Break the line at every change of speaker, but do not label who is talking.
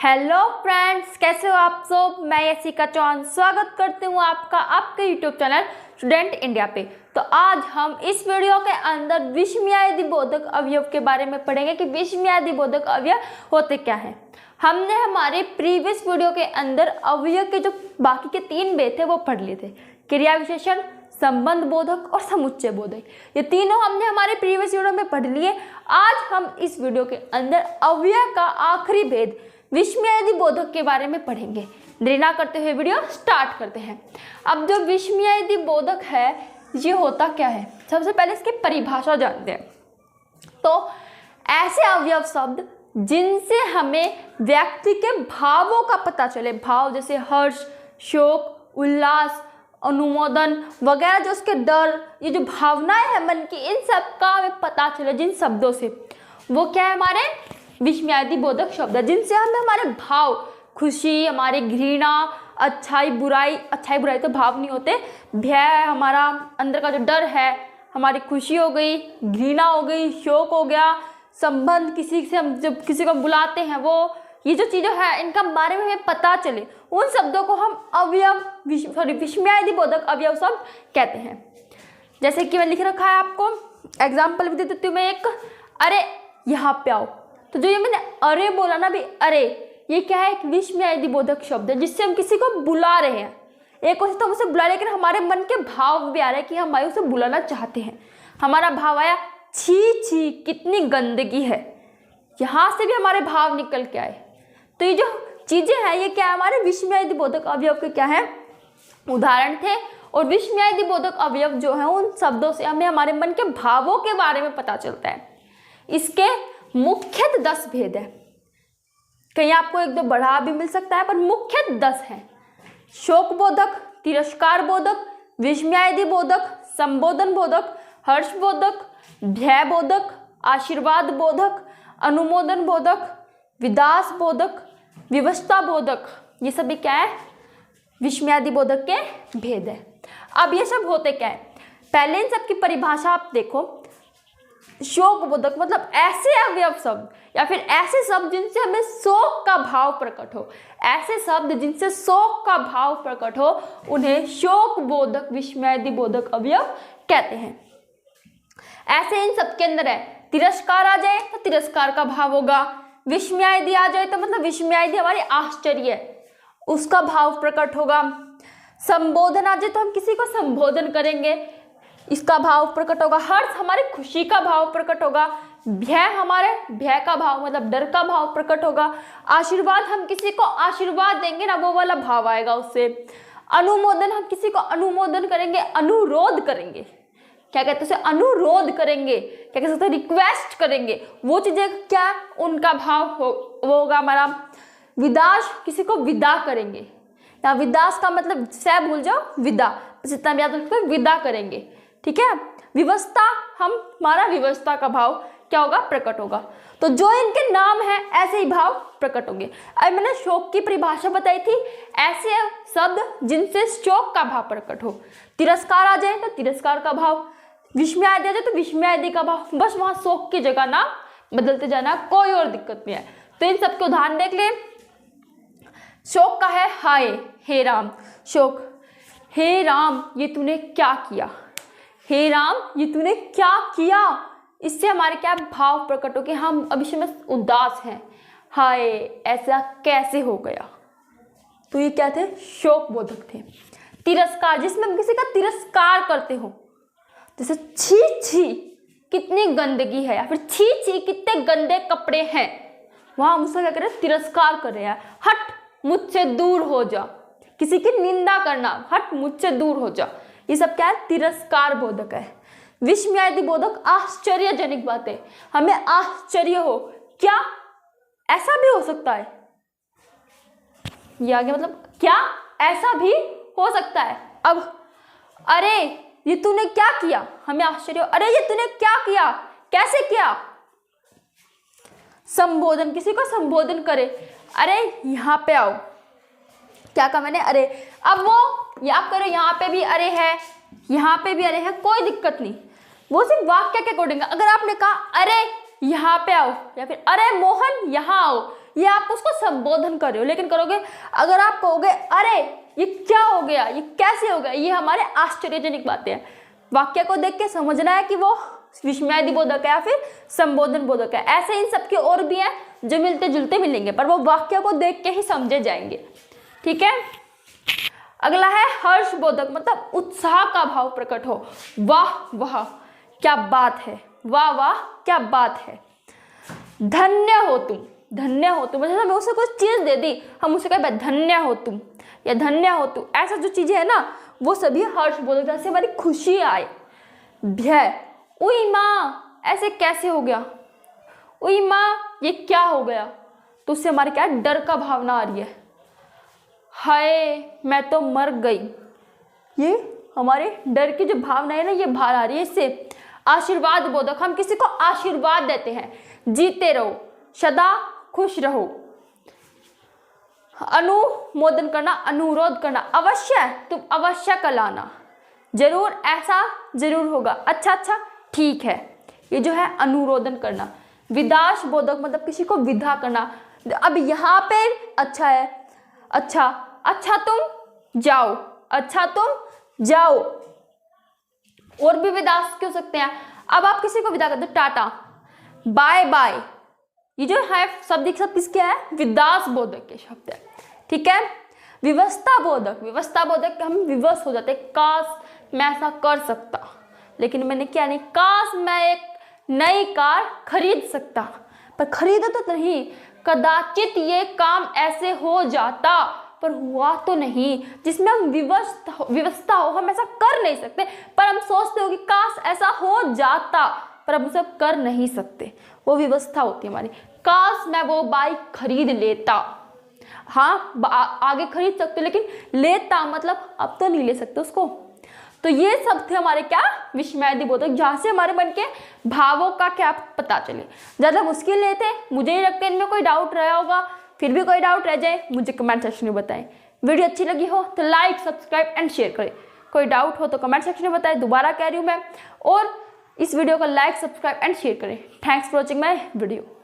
Hello friends, कैसे हो आप सब। मैं यशिका चौहान स्वागत करती हूँ आपका आपके यूट्यूब चैनल स्टूडेंट इंडिया पे। तो आज हम इस वीडियो के अंदर विषमयादि बोधक अवयव के बारे में पढ़ेंगे कि विषमयादि बोधक अवयव होते क्या हैं। हमने हमारे प्रीवियस वीडियो के अंदर अवयव के जो बाकी के 3 भेद थे वो पढ़ लिए थे, क्रिया विशेषण, संबंध बोधक और समुच्चय बोधक। ये तीनों हमने हमारे प्रीवियस वीडियो में पढ़ लिए। आज हम इस वीडियो के अंदर अवयव का आखिरी भेद विषमयादि बोधक के बारे में पढ़ेंगे। देरी ना करते हुए वीडियो स्टार्ट करते हैं। अब जो विषमयादि बोधक है ये होता क्या है, सबसे पहले इसकी परिभाषा जानते हैं। तो ऐसे अवयव शब्द जिनसे हमें व्यक्ति के भावों का पता चले, भाव जैसे हर्ष, शोक, उल्लास, अनुमोदन वगैरह, जो उसके डर, ये जो भावनाएं हैं मन की, इन सब का हमें पता चले जिन शब्दों से, वो क्या है हमारे विषमयादि बोधक शब्द है। जिनसे हमें हमारे भाव, खुशी, हमारी घृणा, अच्छाई बुराई तो भाव नहीं होते, भय हमारा अंदर का जो डर है, हमारी खुशी हो गई, घृणा हो गई, शोक हो गया, संबंध, किसी से हम जब किसी को बुलाते हैं, वो ये जो चीज़ें हैं इनका बारे में हमें पता चले, उन शब्दों को हम विषमयादि बोधक अवयव शब्द कहते हैं। जैसे कि मैं लिख रखा है, आपको एग्जाम्पल भी दे देती हूँ मैं एक। अरे यहाँ पे आओ, तो जो ये मैंने अरे बोला ना भी, अरे ये क्या है, एक विषमयादि बोधक शब्द है जिससे हम किसी को बुला रहे हैं। एक वैसे तो हम उसे बुला रहे, लेकिन हमारे मन के भाव भी आ रहे हैं कि हम उसे बुलाना चाहते हैं। हमारा भाव आया छी छी कितनी गंदगी है, यहाँ से भी हमारे भाव निकल के आए। तो ये जो चीजें हैं ये क्या है, हमारे विषमयादि बोधक अवयव के क्या है, उदाहरण थे। और विषमयादि बोधक अवयव जो है उन शब्दों से हमें हमारे मन के भावों के बारे में पता चलता है। इसके मुख्यतः 10 भेद है, कहीं आपको 1-2 बढ़ा भी मिल सकता है, पर मुख्यतः 10 है। शोक बोधक, तिरस्कार बोधक, विषमयादि बोधक, संबोधन बोधक, हर्ष बोधक, भय बोधक, आशीर्वाद बोधक, अनुमोदन बोधक, विदास बोधक, विवशता बोधक। ये सभी क्या है, विषमयादि बोधक के भेद है। अब ये सब होते क्या है, पहले इन सब की परिभाषा आप देखो। शोक बोधक मतलब ऐसे अवयव शब्द या फिर ऐसे शब्द जिनसे हमें शोक का भाव प्रकट हो, ऐसे शब्द जिनसे शोक का भाव प्रकट हो, उन्हें शोक बोधक विषमयादि बोधक अवयव कहते हैं। ऐसे इन सब के अंदर है, तिरस्कार आ जाए तो तिरस्कार का भाव होगा, विषमयादि आ जाए तो मतलब विषमयादि हमारी आश्चर्य है, उसका भाव प्रकट होगा। संबोधन आ जाए तो हम किसी को संबोधन करेंगे, इसका भाव प्रकट होगा। हर्ष हमारी खुशी का भाव प्रकट होगा। भय हमारे भय का भाव मतलब डर का भाव प्रकट होगा। आशीर्वाद हम किसी को आशीर्वाद देंगे ना, वो वाला भाव आएगा उससे। अनुमोदन हम किसी को अनुमोदन करेंगे, अनुरोध करेंगे, क्या कहते हैं उसे, अनुरोध करेंगे, क्या कह सकते हैं, रिक्वेस्ट करेंगे, वो चीजें क्या उनका भाव वो होगा हमारा। विदास किसी को विदा करेंगे, या विदास का मतलब से भूल जाओ, विदा जितना भी याद रखो, विदा करेंगे, ठीक है। विवशता हमारा विवशता का भाव क्या होगा, प्रकट होगा। तो जो इनके नाम है ऐसे ही भाव प्रकट होंगे। अब मैंने शोक की परिभाषा बताई थी, ऐसे शब्द जिनसे शोक का भाव प्रकट हो। तिरस्कार आ जाए तो तिरस्कार का भाव, विषमयादि आ जाए तो विषमयादि का भाव, बस वहां शोक की जगह नाम बदलते जाना, कोई और दिक्कत नहीं है। तो इन सबके उदाहरण देख ले। शोक का है हाय, हे राम, शोक, हे राम ये तूने क्या किया, हे राम ये तूने क्या किया, इससे हमारे क्या भाव प्रकट हो कि हम अभी में उदास हैं, हाय ऐसा कैसे हो गया। तो ये क्या थे, शोक बोधक थे। तिरस्कार जिसमें हम किसी का तिरस्कार करते हो, जैसे छी छी कितनी गंदगी है, या फिर छी छी कितने गंदे कपड़े हैं, वहां हम उसका क्या कर रहे हैं, तिरस्कार कर रहे हैं। हट मुझसे दूर हो जा, किसी की निंदा करना, हट मुझसे दूर हो जा, ये सब क्या है, तिरस्कार बोधक है। विषमयादि बोधक आश्चर्यजनक बात है, हमें आश्चर्य हो, क्या ऐसा भी हो सकता है, ये आगे मतलब क्या ऐसा भी हो सकता है। अब अरे ये तूने क्या किया, हमें आश्चर्य हो, अरे ये तूने क्या किया, कैसे किया। संबोधन किसी को संबोधन करे, अरे यहाँ पे आओ, क्या कहा मैंने, अरे। अब वो आप करो, यहाँ पे भी अरे है, यहाँ पे भी अरे है, कोई दिक्कत नहीं, वो सिर्फ वाक्य के अकॉर्डिंग। अगर आपने कहा अरे यहाँ पे आओ, या फिर अरे मोहन यहाँ आओ, ये आप उसको संबोधन कर रहे हो। लेकिन करोगे अगर आप कहोगे अरे ये क्या हो गया, ये कैसे हो गया, ये हमारे आश्चर्यजनक बातें हैं। वाक्य को देख के समझना है कि वो विस्मयादि बोधक है या फिर संबोधन बोधक है। ऐसे इन सबके और भी हैं जो मिलते जुलते मिलेंगे, पर वो वाक्य को देख के ही समझे जाएंगे। ठीक है। अगला है हर्ष बोधक, मतलब उत्साह का भाव प्रकट हो। वाह वाह क्या बात है, वाह वाह क्या बात है। धन्य हो तुम, धन्य हो तुम, जैसे हमें उसे कुछ चीज दे दी, हम उसे कहें धन्य हो तुम या धन्य हो तू, ऐसा जो चीजें है ना वो सभी हर्ष बोधक, जैसे हमारी खुशी आए। भय, उई माँ ऐसे कैसे हो गया, उई माँ ये क्या हो गया, तो उससे हमारे क्या डर का भावना आ रही है। हाय मैं तो मर गई, ये हमारे डर की जो भावना है ना ये बाहर आ रही है इससे। आशीर्वाद बोधक, हम किसी को आशीर्वाद देते हैं, जीते रहो, सदा खुश रहो। अनुमोदन करना, अनुरोध करना, अवश्य तुम अवश्य कल आना, जरूर ऐसा जरूर होगा, अच्छा अच्छा ठीक है, ये जो है अनुरोधन करना। विदाश बोधक, मतलब किसी को विदा करना। अब यहाँ पे अच्छा है, अच्छा अच्छा तुम जाओ, अच्छा तुम जाओ। और भी विदास क्यों सकते हैं। अब आप किसी को विदा करते हो, टाटा बाय बाय, ये जो है शब्द सब किसके है, विदास बोधक के शब्द है। ठीक है। विवशता बोधक, विवशता बोधक हम विवश हो जाते, काश मैं ऐसा कर सकता लेकिन मैंने क्या नहीं, काश मैं एक नई कार खरीद सकता, पर खरीदा तो नहीं, कदाचित ये काम ऐसे हो जाता पर हुआ तो नहीं। जिसमें हम विवशता हो, हम ऐसा कर नहीं सकते पर हम सोचते हो कि काश ऐसा हो जाता, पर हम उसे कर नहीं सकते, वो विवशता होती है हमारी। काश मैं वो बाइक खरीद लेता, हाँ आगे खरीद सकते लेकिन लेता मतलब अब तो नहीं ले सकते उसको। तो ये सब थे हमारे क्या विस्मयादि बोधक, जहाँ से हमारे मन के भावों का क्या पता चले। ज़्यादा मुश्किल नहीं थे, मुझे नहीं लगता इनमें कोई डाउट रहा होगा। फिर भी कोई डाउट रह जाए मुझे कमेंट सेक्शन में बताएं। वीडियो अच्छी लगी हो तो लाइक सब्सक्राइब एंड शेयर करें। कोई डाउट हो तो कमेंट सेक्शन में बताएं, दोबारा कह रही हूँ मैं। और इस वीडियो को लाइक सब्सक्राइब एंड शेयर करें। Thanks for watching my video.